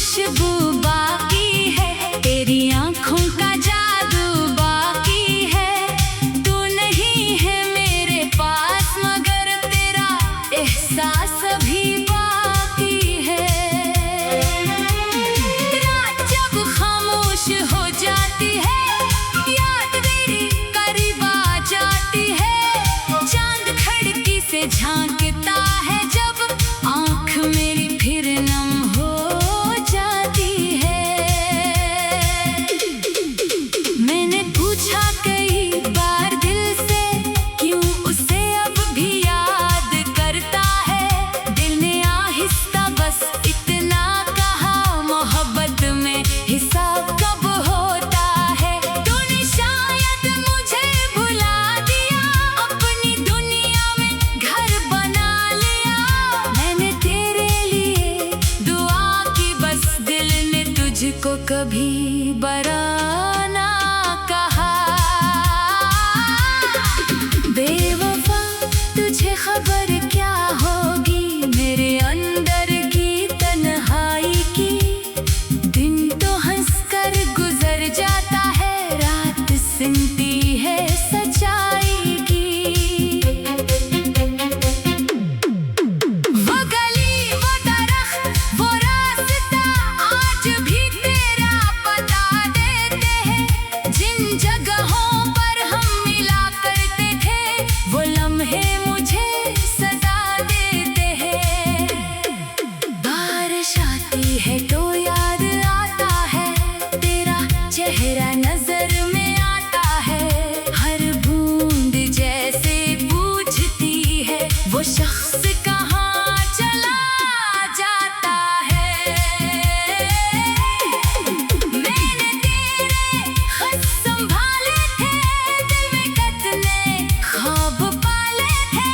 खुशबू बाकी है, तेरी आंखों का जादू बाकी है। तू नहीं है मेरे पास मगर तेरा एहसास अभी बाकी है। रात जब खामोश हो जाती है, याद तेरी करीब आ जाती है। चांद खिड़की से झांकता है जब आंख मेरी फिर नम हो जाती है। मैंने पूछा कई बार दिल से, क्यों उसे अब भी याद करता है। दिल ने आहिस्ता बस इतना कहा, मोहब्बत में हिसाब कब होता है। तूने शायद मुझे भुला दिया, अपनी दुनिया में घर बना लिया। मैंने तेरे लिए दुआ की, बस दिल ने तुझको कभी बरा ना कहा। बेवफा तुझे खबर क्या होगी मेरे अंदर की तन्हाई की। दिन तो हंसकर गुजर जाता है, रात सुनती है सच्चाई की। वो गली, वो दरख्त, वो रास्ता आज भी तेरा पता देते हैं। जिन जगहों पर हम मिला करते थे, वो लम्हे मुझे सदा देते हैं। बारिश आती है तो याद आता है, तेरा चेहरा नजर में आता है। हर बूंद जैसे पूछती है, वो शख्स कहाँ चला जाता है। मैंने तेरे खत संभाले थे, दिल में कितने ख्वाब पाले थे।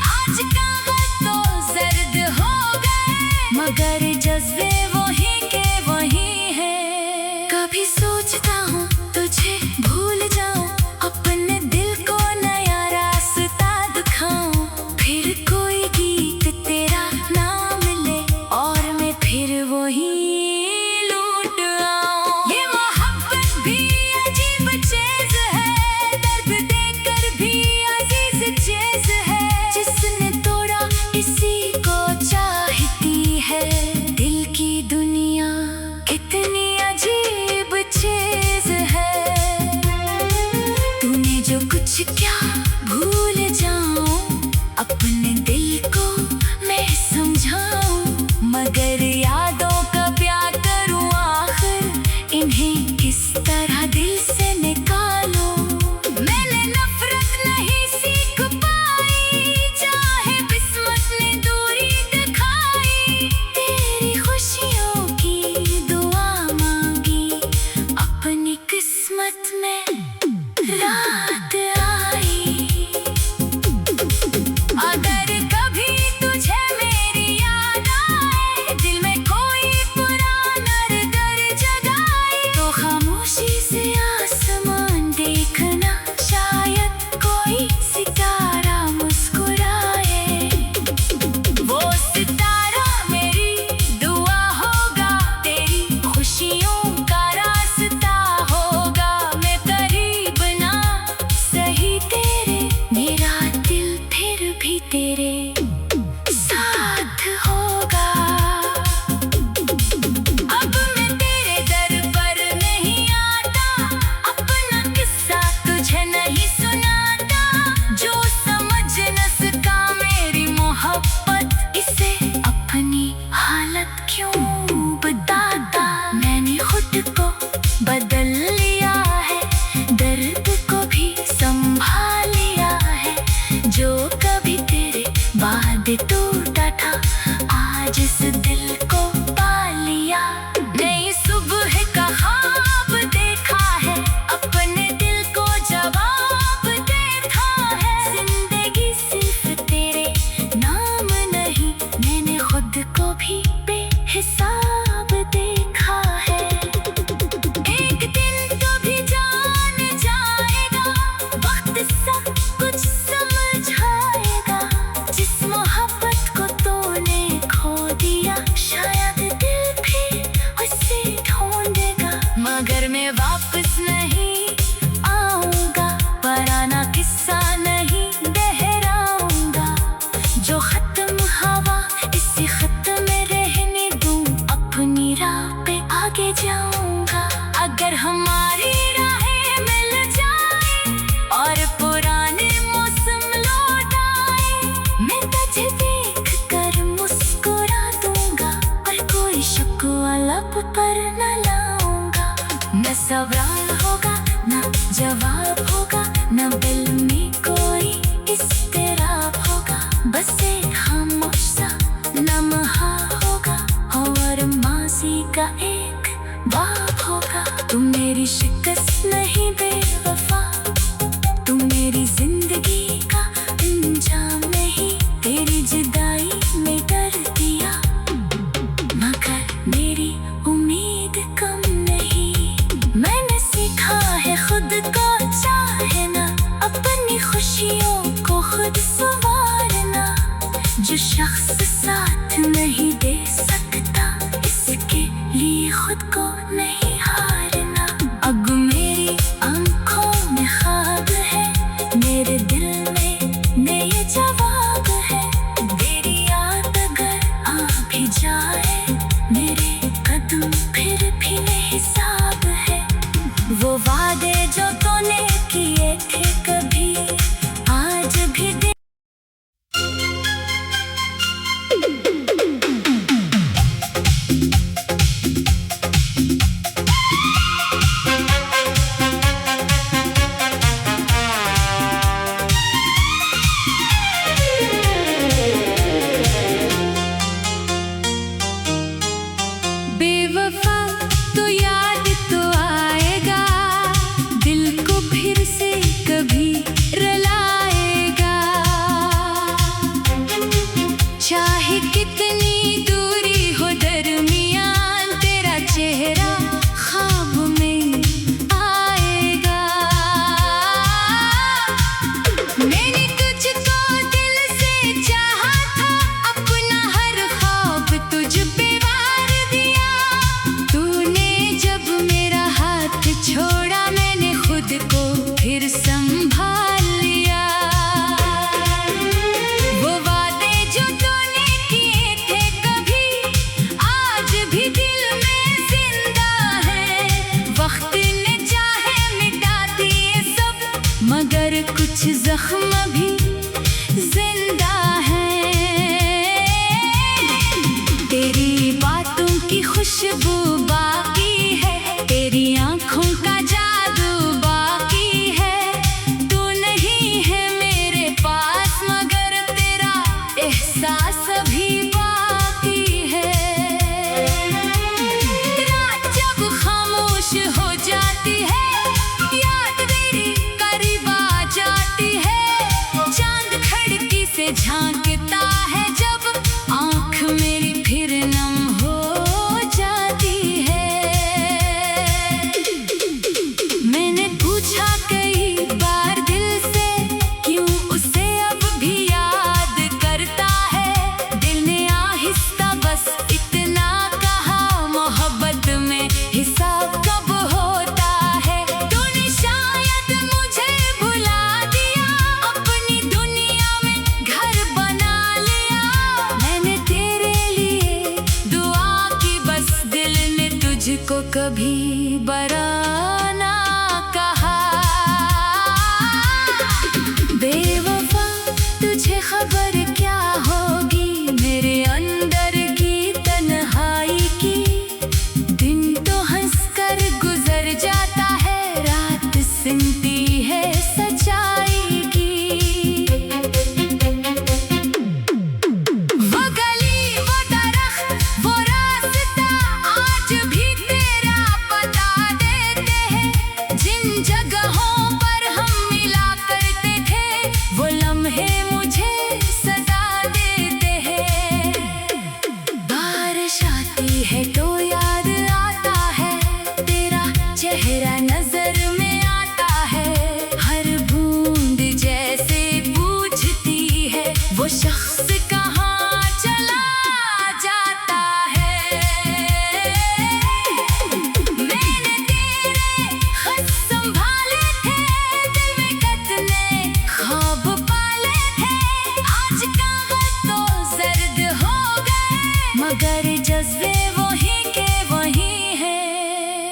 आज कागज तो जर्द हो गए, मगर जज्बे वही के वही हैं। कभी सोचता हूँ तुझे भूल जाऊं, अपने दिल को नया रास्ता दिखाऊं। फिर कोई गीत तेरा ना मिले और मैं फिर वही लौट आऊं। ये मोहब्बत भी अजीब चीज है, दर्द देकर भी अजीज चीज है। जिसने तोड़ा इसी को चाहती है, दिल की दुनिया कितनी अजीब चीज है। तूने जो कुछ क्या भूल जाऊं, अपने दिल को मैं समझाऊं। मगर यादों का प्यार करूं आखिर, इन्हें किस तरह दिल से निकालूं। मैंने नफरत नहीं सीख पाई, चाहे किस्मत ने दूरी दिखाई। तेरी खुशियों की दुआ मांगी, अपनी किस्मत में रात आई। अगर कभी तुझे मेरी याद आए, दिल में कोई पुराना दर्द जगाए, तो खामोशी से आसमान देखना, शायद कोई सितारा मुस्कुराए। वो सितारा मेरी दुआ होगा, तेरी खुशियों का रास्ता होगा। मैं करीब ना सही तेरे, मेरा दिल फिर भी तेरे साथ होगा। अब मैं तेरे दर पर नहीं आता, अपना किस्सा तुझे नहीं सुनाता। जो समझ न सका मेरी मोहब्बत, इसे अपनी हालत क्यों बताता। मैंने खुद को बदल लिया है, दर्द को भी संभाल लिया है। जो कभी तेरे बाद टूटा था, आज इस दिल को पा लिया। नई सुबह का ख्वाब देखा है, अपने दिल को जवाब देता है। जिंदगी सिर्फ तेरे नाम नहीं, मैंने खुद को भी बेहिसाब देखा है। एक दिन तो भी जान जाएगा, वक्त सब कुछ समझाएगा। जिस मोहब्बत को बस एक खामोश सा लम्हा होगा और माजी का एक बाप होगा। तुम मेरी शिकस्त नहीं बेवफा, तुम मेरी जिंदगी का अंजाम नहीं। तेरी जुदाई में डर दिया मगर मेरी उम्मीद कम नहीं। मैंने सीखा है खुद को चाहना, अपनी खुशियों को खुद संवारना। जो शख्स साथ नहीं दे सकता, इसके लिए खुद को नहीं हारना। अब मेरी आंखों में ख्वाब है, मेरे दिल में नए जवाब है। तेरी याद अगर आ भी जाए, मेरे कदम फिर भी हिसाब है। वो वादे जो तूने किए थे कभी आज भी दे। बेवफा तो याद तो आएगा, दिल को फिर से कभी रुलाएगा। चाहे कितनी दूरी हो दरमियान, तेरा चेहरा ख्वाब में आएगा। मैंने तुझको दिल से चाहा था, अपना हर ख्वाब तुझ पे वार दिया। तूने जब मेरा हाथ छोड़ा, मैंने खुद को फिर संभाल लिया। वो वादे जो तूने किए थे कभी आज भी दिल में जिंदा है। वक्त ने चाहे मिटा दिए सब, मगर कुछ जख्म भी जिंदा है। तेरी बातों की खुशबू बाकी है, तेरी आंखों का जादू बाकी है। तू नहीं है मेरे पास, मगर तेरा एहसास भी बाकी है। रात जब खामोश हो जाती है, याद तेरी करीब आ जाती है। चांद खिड़की से झांकता है जब, आंख मेरी फिर नम हो जाती है। मैंने पूछा कई बार दिल से, क्यों उसे अब भी याद करता है। दिल ने आहिस्ता बस इतना कहा, मोहब्बत में हिसाब कब होता है। तूने शायद मुझे भुला दिया, अपनी दुनिया में घर बना लिया। मैंने तेरे लिए दुआ की, बस दिल ने तुझको कभी बरा ना कहा। बेवफा तुझे खबर क्या होगी मेरे अंदर की तन्हाई की। दिन तो हंसकर गुजर जाता है, रात सुनती है सच्चाई की। वो गली वो दरख्त वो रास्ता आज भी तेरा पता देते हैं। जिन जगहों पर हम मिला करते थे, वो लम्हे मुझे सदा देते हैं। बारिश आती है तो याद आता है, तेरा चेहरा नजर में आता है। हर बूंद जैसे पूछती है, वो शख्स कहाँ चला जाता है। मैंने तेरे खत संभाले थे, दिल में कितने ख्वाब पाले थे। आज कागज तो जर्द हो गए, मगर जज्बे वही के वही है।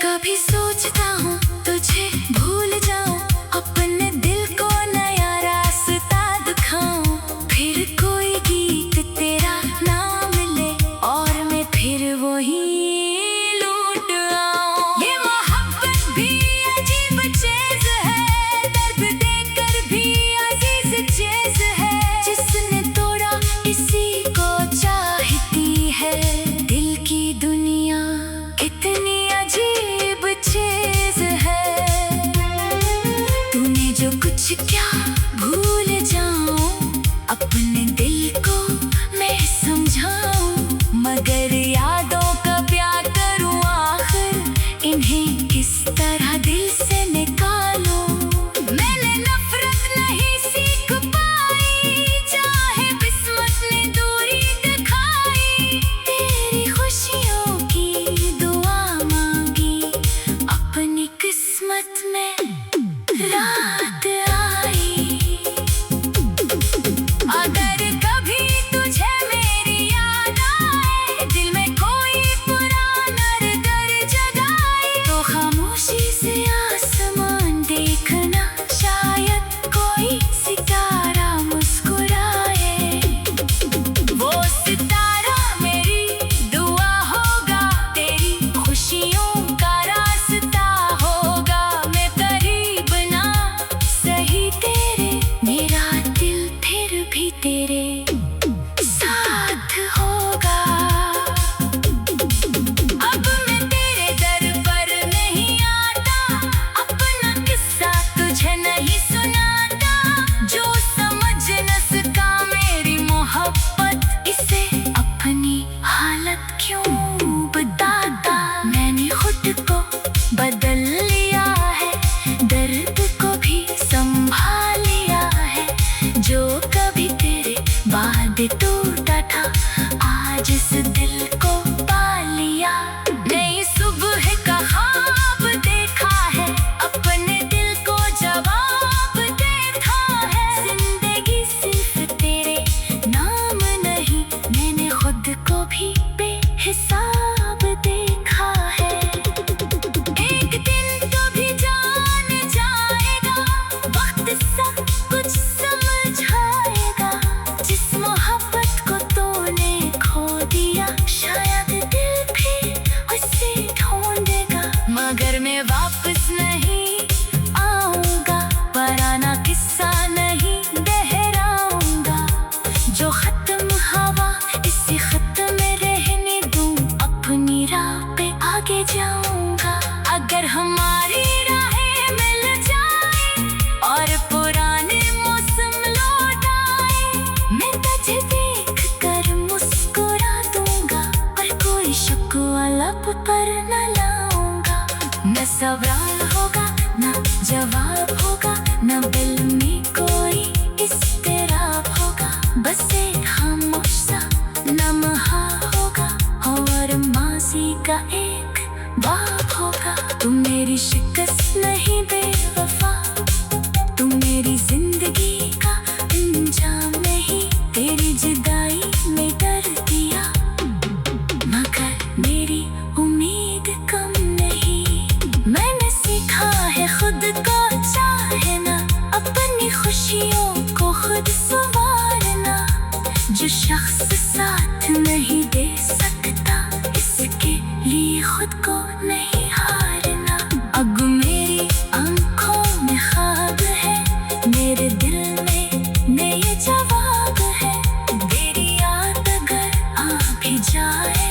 कभी सोचता हूँ तुझे भूल जाऊं, अपने दिल को नया रास्ता दिखाऊं। फिर कोई भी तेरे साथ होगा। अब मैं तेरे दर पर नहीं आता, अपना किस्सा तुझे नहीं सुनाता। जो समझ न सका मेरी मोहब्बत, इसे अपनी हालत क्यों बताता। मैंने खुद को बदल लिया है, दर्द को भी संभाल लिया है। जो कभी तेरे बाद टूटा था, आज इस दिल को पा लिया। नई सुबह का ख्वाब देखा है, अपने दिल को जवाब देखा है। जिंदगी सिर्फ तेरे नाम नहीं, मैंने खुद को भी बेहिसाब देखा है। एक दिन तो भी जान जाएगा, वक्त सब कुछ समझाएगा। जिस मोहब्बत को तूने खो दिया, शायद दिल भी उसे ढूंढेगा। मगर मैं वापस नहीं आऊंगा, पुराना किस्सा नहीं दोहराऊंगा। जो खत्म हवा इसी खत्म में रहने दूं, अपनी राह पे आगे जाऊंगा। अगर हमारी राहें मिल जाए और पुराने मौसम लौट आए, मैं तुझे देख कर मुस्कुरा दूंगा, पर कोई शिकवा लब पर न लाऊंगा। न सवाल होगा न जवाब होगा, न दिल में कोई इस्तिराब होगा। बस एक खामोश सा लम्हा होगा और माज़ी का एक बाब होगा। तू मेरी शिकस्त नहीं बेवफा, तू मेरी जिंदगी का अंजाम नहीं। तेरी जुदाई में डर दिया, मगर मेरी उम्मीद कम नहीं। मैंने सीखा है खुद को चाहना, अपनी खुशियों को खुद संवारना। जो शख्स साथ नहीं दे सकता, इसके लिए खुद को नहीं हारना। अब मेरी आंखों में ख्वाब है, मेरे दिल में नए जवाब है। तेरी याद अगर आ भी जाए,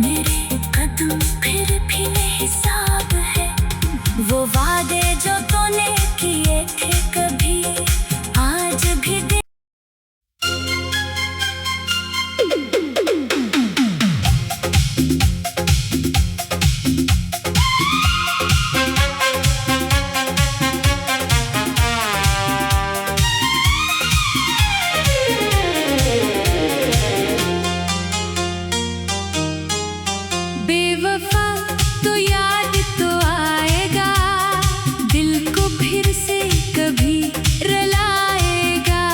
मेरे कदम फिर भी बेहिसाब है। वो वादे जो तूने किए थे कभी, आज भी दे। बेवफा तो याद तो आएगा, दिल को फिर से कभी रुलाएगा।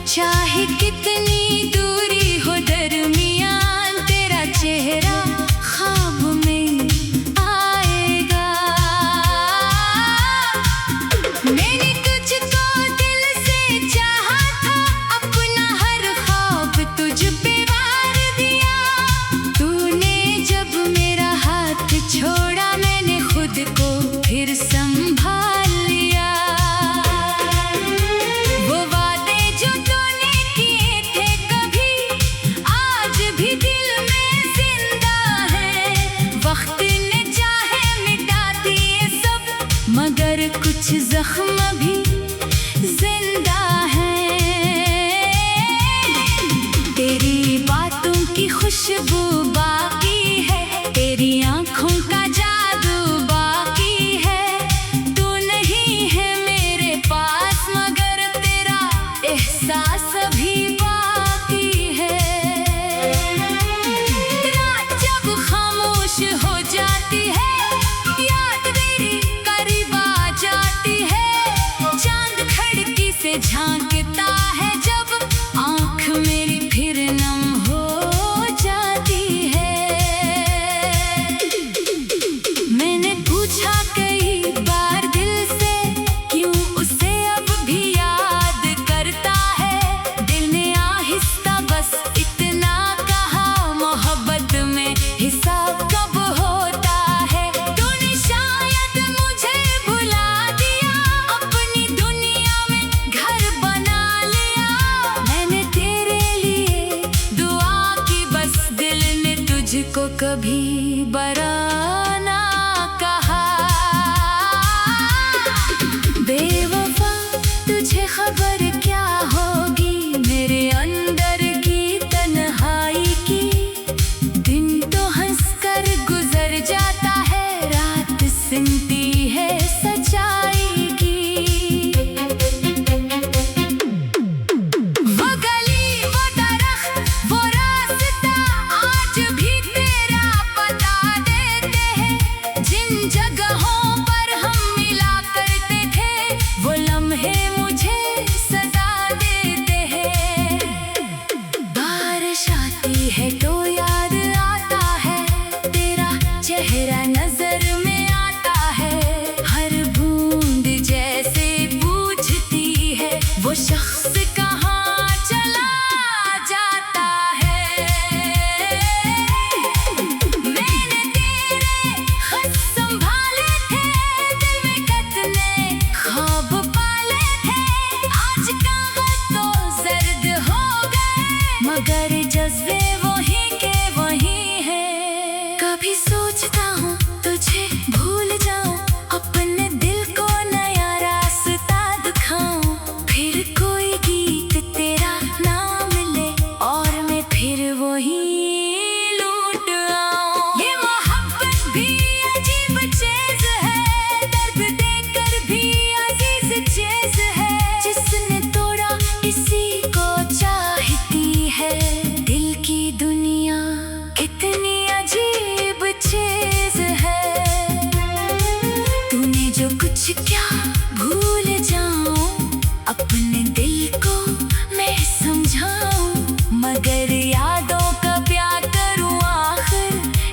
चाहे कितनी दूरी हो दरमियान, तेरा चेहरा ख्वाब में आएगा। मैंने तुझको दिल से चाहा था, अपना हर ख्वाब तुझ पे वार दिया। तूने जब मेरा हाथ छोड़ा, मैंने खुद को फिर संभाल लिया। वो वादे जो तूने किए थे कभी, आज भी दिल में जिंदा है। वक्त ने चाहे मिटा दिए सब, मगर कुछ जख्म भी जिंदा है। तेरी बातों की खुशबू बाकी है, तेरी आंखों का जादू बाकी है। तू नहीं है मेरे पास, मगर तेरा एहसास भी बाकी है। रात जब खामोश हो जाती है, याद तेरी करीब आ जाती है। चांद खिड़की से झांकता है, जब आंख मेरी फिर नम हो जाती कभी बरा ना कहा। बेवफा तुझे खबर क्या होगी मेरे अंदर की तन्हाई की। दिन तो हंसकर गुजर जाता है, रात सुनती है सच्चाई की। वो गली वो दरख्त वो रास्ता आज भी तेरा पता देते हैं। जिन जगहों पर हम मिला करते थे वो लम्हे मुझे सदा देते हैं। बारिश आती है तो याद आता है, तेरा चेहरा नजर में आता है। हर बूंद जैसे पूछती है वो शख्स कहाँ चला जाता है। मैंने तेरे खत संभाले थे, दिल में कतने ख्वाब पाले थे। आज कागज तो जर्द हो गए मगर जज्बे वही के वही हैं। कभी सोचता हूँ तुझे भूल जाऊं, अपने दिल को नया रास्ता दिखाऊं। फिर कोई गीत तेरा ना मिले और मैं फिर वही लौट आऊं। ये मोहब्बत भी अजीब चीज है, दर्द देकर भी अजीज चीज है। जिसने तोड़ा इसी को चाहती है, दिल की दुनिया कितनी अजीब चीज है। तूने जो कुछ क्या भूल जाऊं, अपने दिल को मैं समझाऊं। मगर यादों का प्यार करूं आखिर,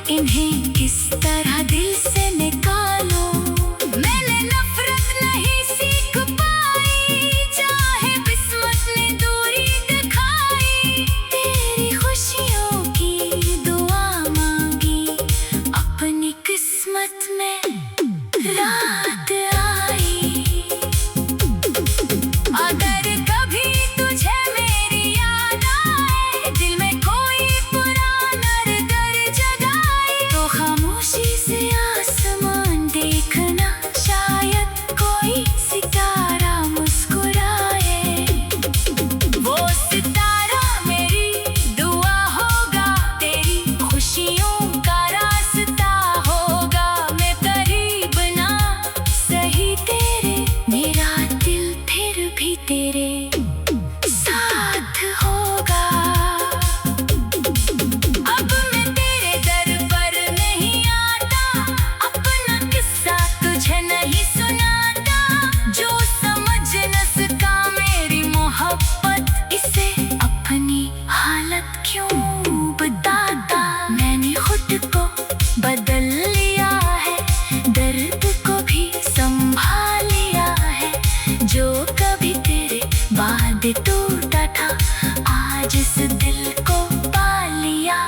इन्हें किस तरह दिल से निकालूं। मैंने नफरत नहीं सीख पाई, चाहे किस्मत ने दूरी दिखाई। तेरी खुशियों की दुआ मांगी, अपनी किस्मत में रात आई। अगर कभी तुझे मेरी याद आए, दिल में कोई पुराना दर्द जगाए, तो खामोशी से आसमान देखना, शायद कोई सितारा मुस्कुराए। वो सितारा मेरी दुआ होगा, तेरी खुशियों का रास्ता होगा। मैं करीब ना सही तेरे, मेरा दिल फिर भी तेरे साथ होगा। अब मैं तेरे दर पर नहीं आता, अपना किस्सा तुझे नहीं सुनाता। जो समझ न सका मेरी मोहब्बत, इसे अपनी हालत क्यों बताता। मैंने खुद को बदल लिया है, दर्द को भी संभाल लिया है। जो कभी तेरे बाद टूटा था, आज इस दिल को पा लिया।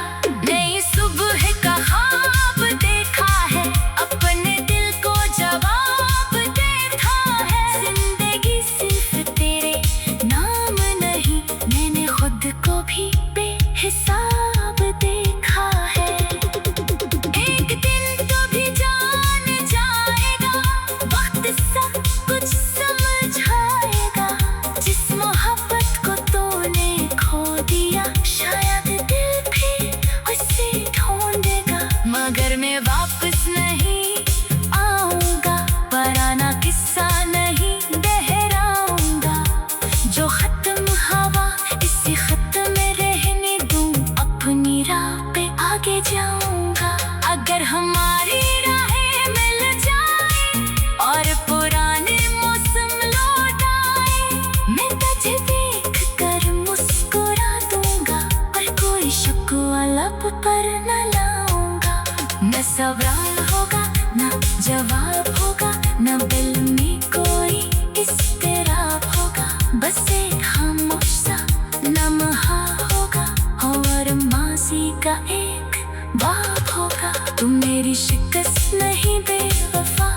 नई सुबह का ख्वाब देखा है, अपने दिल को जवाब देखा है। जिंदगी सिर्फ तेरे नाम नहीं, मैंने खुद को भी बेहिसाब देखा है। एक दिन तो भी जान जाएगा, वक्त सब कुछ समझाएगा। जिस मोहब्बत को तूने खो दिया, शायद दिल भी उसे ढूंढेगा। मगर मैं वापस नहीं आऊंगा, पुराना किस्सा नहीं दोहराऊंगा। जो खत्म हवा इसी खत्म में रहने दूं, अपनी राह पे आगे जाऊंगा। अगर हमारी राहें मिल जाए और पुराने मौसम लौट आए, मैं तुझे देख कर मुस्कुरा दूंगा, पर कोई शिकवा लब पर न लाऊंगा। न सवाल होगा न जवाब होगा, न दिल में कोई इस्तिराब होगा। बस एक खामोश सा लम्हा होगा और माजी का एक बाप होगा। तू मेरी शिकस्त नहीं बेवफा,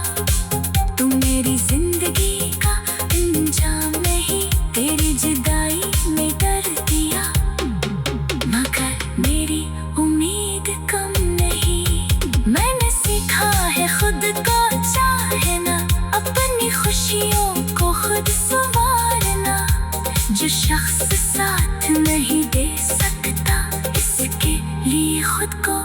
तू मेरी जिंदगी का इंजाम नहीं। तेरी जुदाई में डर दिया, मगर मेरी उम्मीद कम नहीं। जो शख्स साथ नहीं दे सकता, इसके लिए खुद को